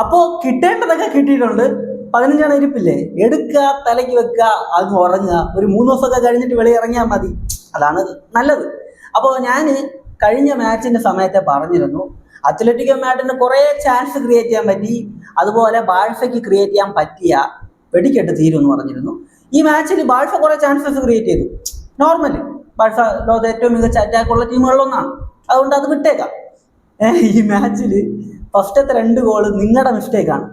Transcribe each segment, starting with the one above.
അപ്പോ കിട്ടേണ്ടതൊക്കെ കിട്ടിയിട്ടുണ്ട്. 15 ഇരിപ്പില്ലേ, എടുക്കുക, തലയ്ക്ക് വെക്കുക, അത് ഉറങ്ങുക. ഒരു 3 ദിവസമൊക്കെ കഴിഞ്ഞിട്ട് വെളിയിറങ്ങിയാൽ മതി. അതാണ് നല്ലത്. അപ്പോൾ ഞാൻ കഴിഞ്ഞ മാച്ചിന്റെ സമയത്തെ പറഞ്ഞിരുന്നു, അത്ലറ്റിക്കോ മാഡ്രിഡിന് കുറെ ചാൻസ് ക്രിയേറ്റ് ചെയ്യാൻ പറ്റി, അതുപോലെ ബാഴ്സയ്ക്ക് ക്രിയേറ്റ് ചെയ്യാൻ പറ്റിയ വെടിക്കെട്ട് തീരും എന്ന് പറഞ്ഞിരുന്നു. ഈ മാച്ചിൽ ബാഴ്സ കുറെ ചാൻസസ് ക്രിയേറ്റ് ചെയ്തു. നോർമലി ബാഴ്സ ലോകത്തെ ഏറ്റവും മികച്ച അറ്റാക്കുള്ള ടീമുകളിലൊന്നാണ്, അതുകൊണ്ട് അത് വിട്ടേക്കാം. ഈ മാച്ചിൽ ഫസ്റ്റത്തെ 2 ഗോള് നിങ്ങളുടെ മിസ്റ്റേക്കാണ്.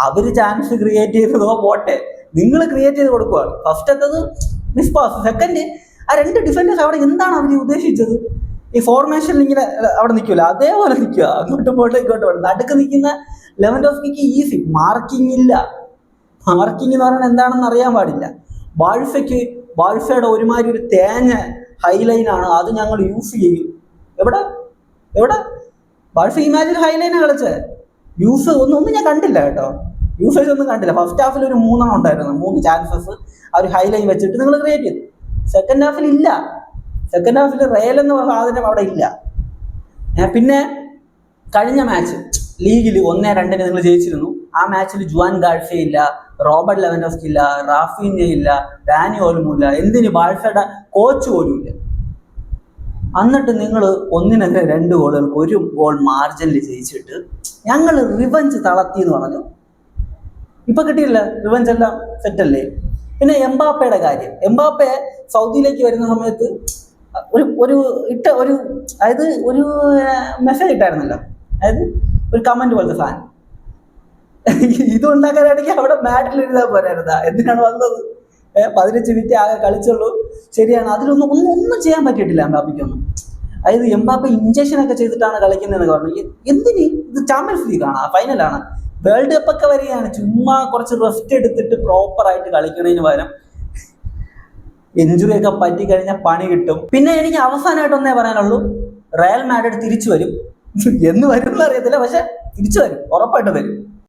അവര് ചാൻസ് ക്രിയേറ്റ് ചെയ്തതോ പോട്ടെ, നിങ്ങൾ ക്രിയേറ്റ് ചെയ്ത് കൊടുക്കുകയാണ്. ഫസ്റ്റത്തത് മിസ് പാസ്, സെക്കൻഡ് ആ 2 ഡിഫൻഡേഴ്സ് അവിടെ എന്താണ് അവർ ഉദ്ദേശിച്ചത്? ഈ ഫോർമേഷനിൽ ഇങ്ങനെ അവിടെ നിൽക്കില്ല, അതേപോലെ നിൽക്കുക, അങ്ങോട്ടും ഇങ്ങോട്ടും വേണം. നടുക്ക് നിൽക്കുന്ന ലെവൻഡോസ്കിക്ക് ഈസി, മാർക്കിംഗ് ഇല്ല. മാർക്കിംഗ് എന്ന് പറയുന്നത് എന്താണെന്ന് അറിയാൻ പാടില്ല. ബാഴ്സയുടെ ഒരുമാതിരി ഒരു തേങ്ങ ഹൈലൈനാണ്, അത് ഞങ്ങൾ യൂസ് ചെയ്യും. എവിടെ ബാഴ്സ ഈ മാച്ചിൽ ഹൈലൈനാണ് കളിച്ചത്. യൂസ് ഒന്നും ഞാൻ കണ്ടില്ല കേട്ടോ, യൂസേജ് ഒന്നും കണ്ടില്ല. ഫസ്റ്റ് ഹാഫിൽ ഒരു 3 ഉണ്ടായിരുന്നു, 3 ചാൻസസ് ആ ഒരു ഹൈലൈൻ വെച്ചിട്ട് നിങ്ങൾ ക്രിയേറ്റ് ചെയ്തു. സെക്കൻഡ് ഹാഫിൽ ഇല്ല. സെക്കൻഡ് ഹാഫിൽ റയൽ എന്ന സാധനം അവിടെ ഇല്ല. പിന്നെ കഴിഞ്ഞ മാച്ച് ലീഗിൽ 1-2 നിങ്ങൾ ജയിച്ചിരുന്നു. ആ മാച്ചിൽ ജുവാൻ ഗാർഷ്യ ഇല്ല, റോബർട്ട് ലെവൻഡോസ്കി ഇല്ല, റാഫീഞ്ഞ ഇല്ല, ഡാനി ഓൾമോ ഇല്ല, എന്തിന് ബാഴ്സയുടെ കോച്ച് പോലും ഇല്ല. എന്നിട്ട് നിങ്ങൾ 1-2 ഗോളുകൾക്ക് 1 ഗോൾ മാർജിനിൽ ജയിച്ചിട്ട് ഞങ്ങൾ റിവഞ്ച് തളർത്തി എന്ന് പറഞ്ഞു. ഇപ്പൊ കിട്ടിയില്ല, റിവഞ്ച് എല്ലാം സെറ്റല്ലേ. പിന്നെ എംബാപ്പയുടെ കാര്യം, എംബാപ്പെ സൗദിയിലേക്ക് വരുന്ന സമയത്ത് അതായത് ഒരു മെസ്സേജ് ഇട്ടായിരുന്നല്ലോ, അതായത് ഒരു കമന്റ് പോലത്തെ സാധനം. ഇത് ഉണ്ടാക്കാനാണെങ്കിൽ അവിടെ മാറ്റിൽ എഴുതാൻ പോരായിരുന്നാ? എന്തിനാണ് വന്നത്? 15 മിനിറ്റ് ആകെ കളിച്ചുള്ളൂ, ശരിയാണ്. ഒന്നും ചെയ്യാൻ പറ്റിയിട്ടില്ല എംബാപ്പയ്ക്കൊന്നും. അതായത് എംബാപ്പെ ഇഞ്ചക്ഷൻ ഒക്കെ ചെയ്തിട്ടാണ് കളിക്കുന്നതെന്ന് പറഞ്ഞു. എന്തിന്? ഇത് ചാമ്പ്യൻസ് ലീഗാണ്, ഫൈനലാണ്, വേൾഡ് കപ്പ് ഒക്കെ വരികയാണ്. ചുമ്മാ കുറച്ച് റെസ്റ്റ് എടുത്തിട്ട് പ്രോപ്പറായിട്ട് കളിക്കുന്നതിന് പകരം ഇഞ്ചുറി ഒക്കെ പറ്റി കഴിഞ്ഞാൽ പണി കിട്ടും. പിന്നെ എനിക്ക് അവസാനമായിട്ടൊന്നേ പറയാനുള്ളൂ, റയൽ മാഡ്രിഡ് തിരിച്ചു വരും. എന്ന് വരും എന്നറിയത്തില്ല, പക്ഷെ തിരിച്ചു വരും, ഉറപ്പായിട്ട് വരും.